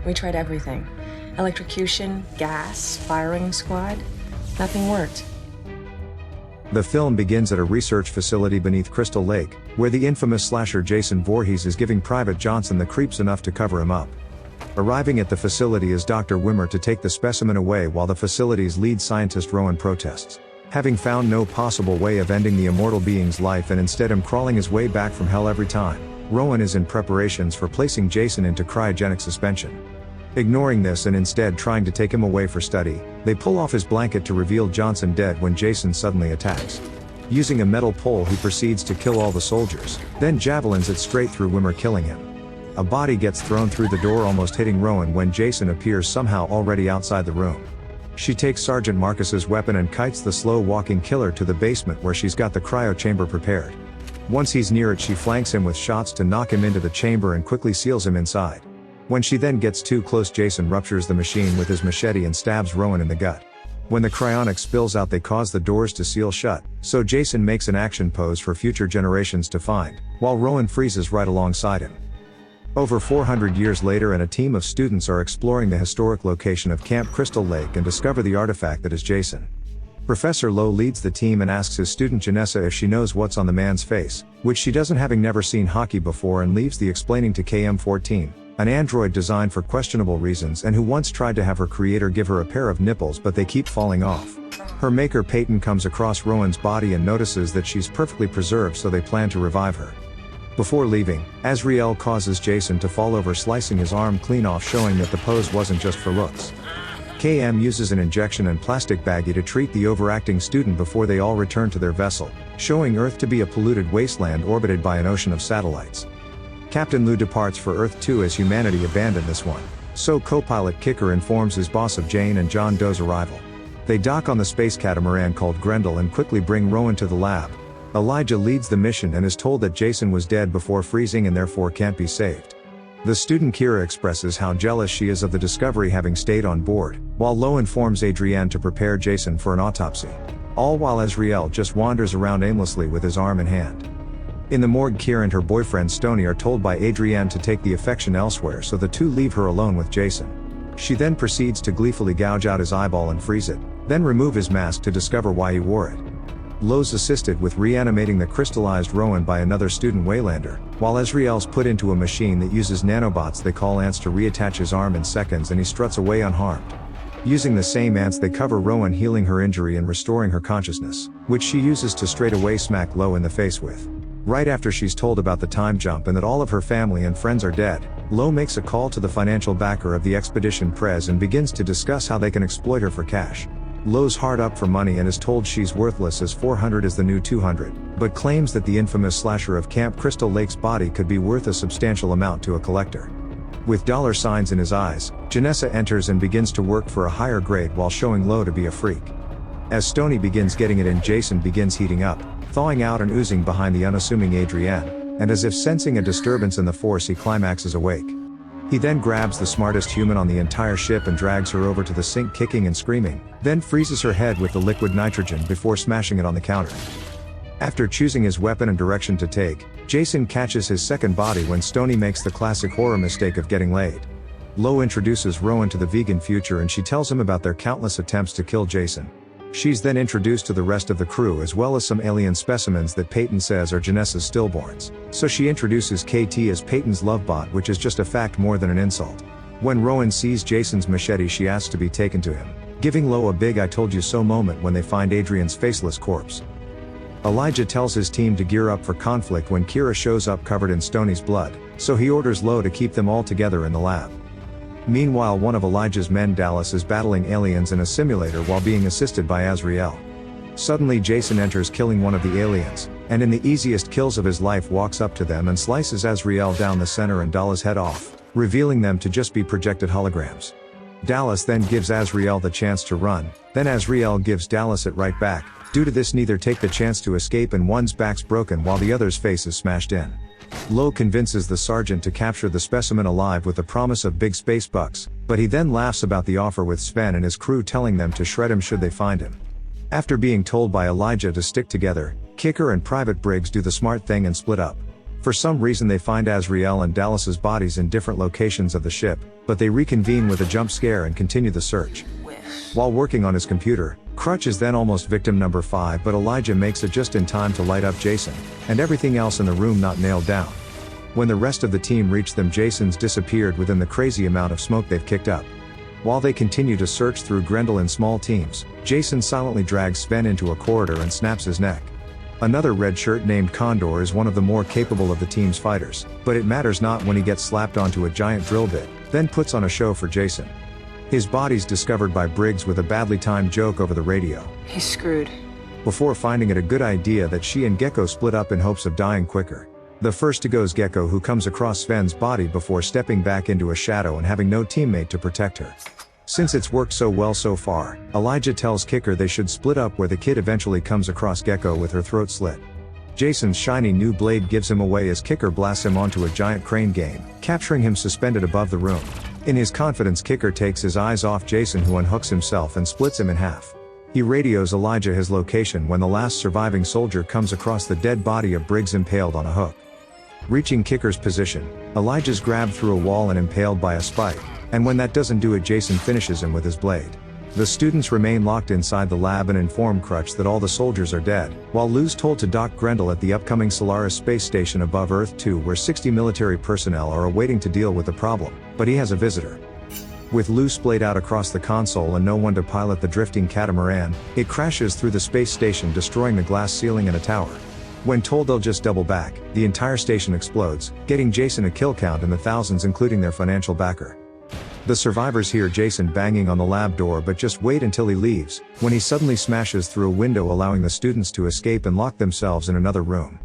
We tried everything. Electrocution, gas, firing squad. Nothing worked. The film begins at a research facility beneath Crystal Lake, where the infamous slasher Jason Voorhees is giving Private Johnson the creeps enough to cover him up. Arriving at the facility is Dr. Wimmer to take the specimen away while the facility's lead scientist Rowan protests. Having found no possible way of ending the immortal being's life and instead him crawling his way back from hell every time, Rowan is in preparations for placing Jason into cryogenic suspension. Ignoring this and instead trying to take him away for study, they pull off his blanket to reveal Johnson dead when Jason suddenly attacks. Using a metal pole he proceeds to kill all the soldiers, then javelins it straight through Wimmer, killing him. A body gets thrown through the door, almost hitting Rowan, when Jason appears somehow already outside the room. She takes Sergeant Marcus's weapon and kites the slow-walking killer to the basement where she's got the cryo chamber prepared. Once he's near it, she flanks him with shots to knock him into the chamber and quickly seals him inside. When she then gets too close, Jason ruptures the machine with his machete and stabs Rowan in the gut. When the cryonics spills out, they cause the doors to seal shut, so Jason makes an action pose for future generations to find, while Rowan freezes right alongside him. Over 400 years later, and a team of students are exploring the historic location of Camp Crystal Lake and discover the artifact that is Jason. Professor Lowe leads the team and asks his student Janessa if she knows what's on the man's face, which she doesn't, having never seen hockey before, and leaves the explaining to KM-14, an android designed for questionable reasons and who once tried to have her creator give her a pair of nipples, but they keep falling off. Her maker Peyton comes across Rowan's body and notices that she's perfectly preserved, so they plan to revive her. Before leaving, Azrael causes Jason to fall over, slicing his arm clean off, showing that the pose wasn't just for looks. KM uses an injection and plastic baggie to treat the overacting student before they all return to their vessel, showing Earth to be a polluted wasteland orbited by an ocean of satellites. Captain Lou departs for Earth 2 as humanity abandoned this one, so co-pilot Kicker informs his boss of Jane and John Doe's arrival. They dock on the space catamaran called Grendel and quickly bring Rowan to the lab. Elijah leads the mission and is told that Jason was dead before freezing and therefore can't be saved. The student Kirra expresses how jealous she is of the Discovery having stayed on board, while Lowe informs Adrienne to prepare Jason for an autopsy. All while Azrael just wanders around aimlessly with his arm in hand. In the morgue, Kirra and her boyfriend Stoney are told by Adrienne to take the affection elsewhere, so the two leave her alone with Jason. She then proceeds to gleefully gouge out his eyeball and freeze it, then remove his mask to discover why he wore it. Lowe's assisted with reanimating the crystallized Rowan by another student, Waylander, while Azrael's put into a machine that uses nanobots they call ants to reattach his arm in seconds, and he struts away unharmed. Using the same ants, they cover Rowan, healing her injury and restoring her consciousness, which she uses to straight away smack Lowe in the face with. Right after she's told about the time jump and that all of her family and friends are dead, Lowe makes a call to the financial backer of the expedition, Prez, and begins to discuss how they can exploit her for cash. Lowe's hard up for money and is told she's worthless, as 400 is the new 200, but claims that the infamous slasher of Camp Crystal Lake's body could be worth a substantial amount to a collector. With dollar signs in his eyes, Janessa enters and begins to work for a higher grade while showing Lowe to be a freak. As Stoney begins getting it in, Jason begins heating up, thawing out and oozing behind the unassuming Adrienne, and as if sensing a disturbance in the force, he climaxes awake. He then grabs the smartest human on the entire ship and drags her over to the sink, kicking and screaming, then freezes her head with the liquid nitrogen before smashing it on the counter. After choosing his weapon and direction to take, Jason catches his second body when Stoney makes the classic horror mistake of getting laid. Lowe introduces Rowan to the vegan future and she tells him about their countless attempts to kill Jason. She's then introduced to the rest of the crew as well as some alien specimens that Peyton says are Janessa's stillborns, so she introduces KT as Peyton's lovebot, which is just a fact more than an insult. When Rowan sees Jason's machete, she asks to be taken to him, giving Lowe a big "I told you so" moment when they find Adrienne's faceless corpse. Elijah tells his team to gear up for conflict when Kirra shows up covered in Stoney's blood, so he orders Lowe to keep them all together in the lab. Meanwhile, one of Elijah's men, Dallas, is battling aliens in a simulator while being assisted by Azrael. Suddenly Jason enters, killing one of the aliens, and in the easiest kills of his life walks up to them and slices Azrael down the center and Dallas' head off, revealing them to just be projected holograms. Dallas then gives Azrael the chance to run, then Azrael gives Dallas it right back. Due to this, neither take the chance to escape and one's back's broken while the other's face is smashed in. Lowe convinces the sergeant to capture the specimen alive with the promise of big space bucks, but he then laughs about the offer with Sven and his crew, telling them to shred him should they find him. After being told by Elijah to stick together, Kicker and Private Briggs do the smart thing and split up. For some reason they find Azrael and Dallas's bodies in different locations of the ship, but they reconvene with a jump scare and continue the search. While working on his computer, Crutch is then almost victim number 5, but Elijah makes it just in time to light up Jason, and everything else in the room not nailed down. When the rest of the team reach them, Jason's disappeared within the crazy amount of smoke they've kicked up. While they continue to search through Grendel in small teams, Jason silently drags Sven into a corridor and snaps his neck. Another red shirt named Condor is one of the more capable of the team's fighters, but it matters not when he gets slapped onto a giant drill bit, then puts on a show for Jason. His body's discovered by Briggs with a badly timed joke over the radio. He's screwed. Before finding it a good idea that she and Gecko split up in hopes of dying quicker. The first to go is Gecko, who comes across Sven's body before stepping back into a shadow and having no teammate to protect her. Since it's worked so well so far, Elijah tells Kicker they should split up, where the kid eventually comes across Gecko with her throat slit. Jason's shiny new blade gives him away as Kicker blasts him onto a giant crane game, capturing him suspended above the room. In his confidence, Kicker takes his eyes off Jason, who unhooks himself and splits him in half. He radios Elijah his location when the last surviving soldier comes across the dead body of Briggs impaled on a hook. Reaching Kicker's position, Elijah's grabbed through a wall and impaled by a spike, and when that doesn't do it, Jason finishes him with his blade. The students remain locked inside the lab and inform Crutch that all the soldiers are dead, while Lou's told to dock Grendel at the upcoming Solaris space station above Earth 2, where 60 military personnel are awaiting to deal with the problem, but he has a visitor. With Lou splayed out across the console and no one to pilot the drifting catamaran, it crashes through the space station, destroying the glass ceiling and a tower. When told they'll just double back, the entire station explodes, getting Jason a kill count in the thousands, including their financial backer. The survivors hear Jason banging on the lab door, but just wait until he leaves, when he suddenly smashes through a window, allowing the students to escape and lock themselves in another room.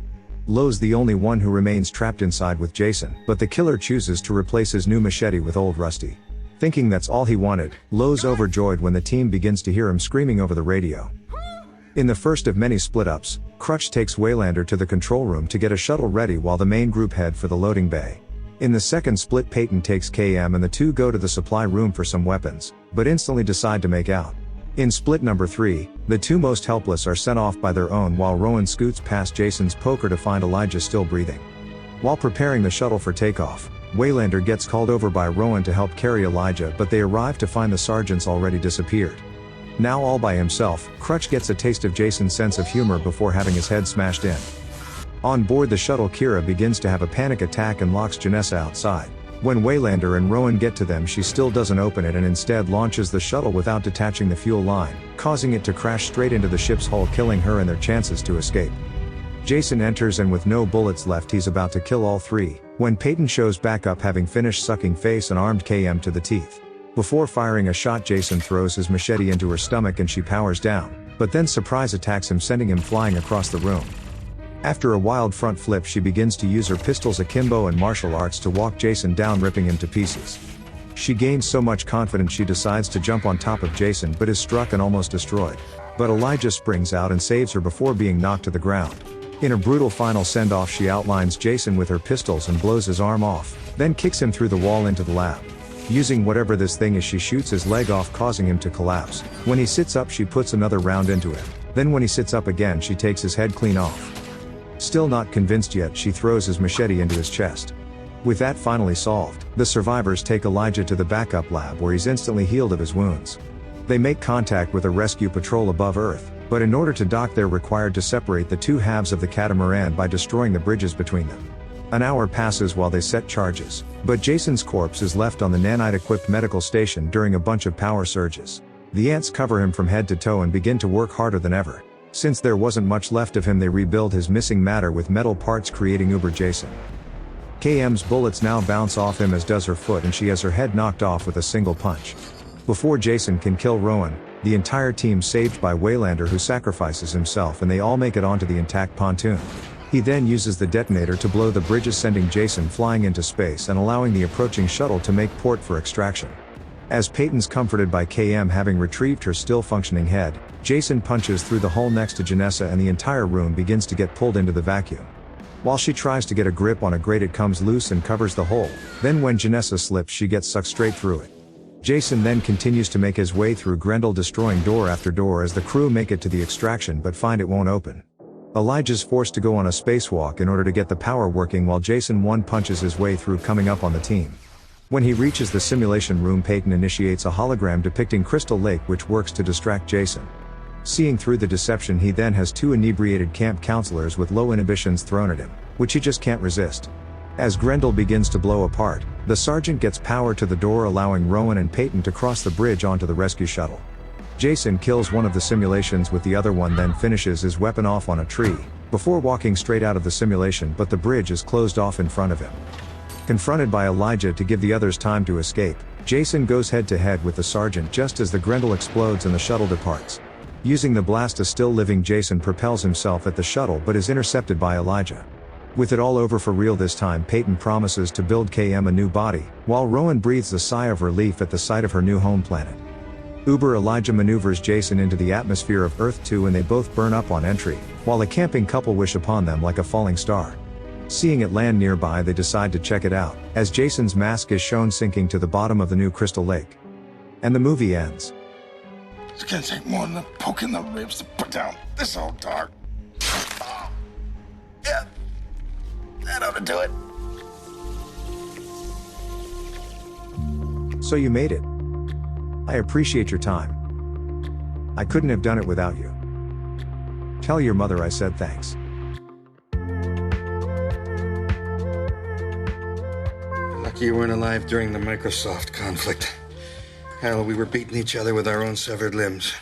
Lowe's the only one who remains trapped inside with Jason, but the killer chooses to replace his new machete with old Rusty. Thinking that's all he wanted, Lowe's overjoyed when the team begins to hear him screaming over the radio. In the first of many split-ups, Crutch takes Waylander to the control room to get a shuttle ready while the main group head for the loading bay. In the second split, Peyton takes KM and the two go to the supply room for some weapons, but instantly decide to make out. In split number 3, the two most helpless are sent off by their own, while Rowan scoots past Jason's poker to find Elijah still breathing. While preparing the shuttle for takeoff, Waylander gets called over by Rowan to help carry Elijah, but they arrive to find the sergeants already disappeared. Now all by himself, Crutch gets a taste of Jason's sense of humor before having his head smashed in. On board the shuttle, Kirra begins to have a panic attack and locks Janessa outside. When Waylander and Rowan get to them, she still doesn't open it and instead launches the shuttle without detaching the fuel line, causing it to crash straight into the ship's hull, killing her and their chances to escape. Jason enters, and with no bullets left, he's about to kill all three, when Peyton shows back up, having finished sucking face and armed KM to the teeth. Before firing a shot, Jason throws his machete into her stomach and she powers down, but then surprise attacks him, sending him flying across the room. After a wild front flip, she begins to use her pistols, akimbo, and martial arts to walk Jason down, ripping him to pieces. She gains so much confidence she decides to jump on top of Jason, but is struck and almost destroyed. But Elijah springs out and saves her before being knocked to the ground. In a brutal final send-off, she outlines Jason with her pistols and blows his arm off, then kicks him through the wall into the lab. Using whatever this thing is, she shoots his leg off, causing him to collapse. When he sits up, she puts another round into him. Then when he sits up again, she takes his head clean off. Still not convinced yet, she throws his machete into his chest. With that finally solved, the survivors take Elijah to the backup lab, where he's instantly healed of his wounds. They make contact with a rescue patrol above Earth, but in order to dock, they're required to separate the two halves of the catamaran by destroying the bridges between them. An hour passes while they set charges, but Jason's corpse is left on the nanite-equipped medical station during a bunch of power surges. The ants cover him from head to toe and begin to work harder than ever. Since there wasn't much left of him, they rebuild his missing matter with metal parts, creating Uber Jason. KM's bullets now bounce off him, as does her foot, and she has her head knocked off with a single punch. Before Jason can kill Rowan, the entire team's saved by Waylander, who sacrifices himself, and they all make it onto the intact pontoon. He then uses the detonator to blow the bridges, sending Jason flying into space and allowing the approaching shuttle to make port for extraction. As Peyton's comforted by KM having retrieved her still functioning head, Jason punches through the hole next to Janessa and the entire room begins to get pulled into the vacuum. While she tries to get a grip on a grate, it comes loose and covers the hole. Then when Janessa slips, she gets sucked straight through it. Jason then continues to make his way through Grendel, destroying door after door as the crew make it to the extraction but find it won't open. Elijah's forced to go on a spacewalk in order to get the power working while Jason one-punches his way through coming up on the team. When he reaches the simulation room, Peyton initiates a hologram depicting Crystal Lake, which works to distract Jason. Seeing through the deception, he then has two inebriated camp counselors with low inhibitions thrown at him, which he just can't resist. As Grendel begins to blow apart, the sergeant gets power to the door, allowing Rowan and Peyton to cross the bridge onto the rescue shuttle. Jason kills one of the simulations with the other one, then finishes his weapon off on a tree, before walking straight out of the simulation, but the bridge is closed off in front of him. Confronted by Elijah to give the others time to escape, Jason goes head-to-head with the sergeant just as the Grendel explodes and the shuttle departs. Using the blast, a still-living Jason propels himself at the shuttle but is intercepted by Elijah. With it all over for real this time, Peyton promises to build KM a new body, while Rowan breathes a sigh of relief at the sight of her new home planet. Elijah maneuvers Jason into the atmosphere of Earth 2 and they both burn up on entry, while the camping couple wish upon them like a falling star. Seeing it land nearby, they decide to check it out, as Jason's mask is shown sinking to the bottom of the new Crystal Lake. And the movie ends. It's gonna take more than a poke in the ribs to put down this old dog. Oh. Yeah. That ought to do it. So you made it. I appreciate your time. I couldn't have done it without you. Tell your mother I said thanks. Lucky you weren't alive during the Microsoft conflict. Hell, we were beating each other with our own severed limbs.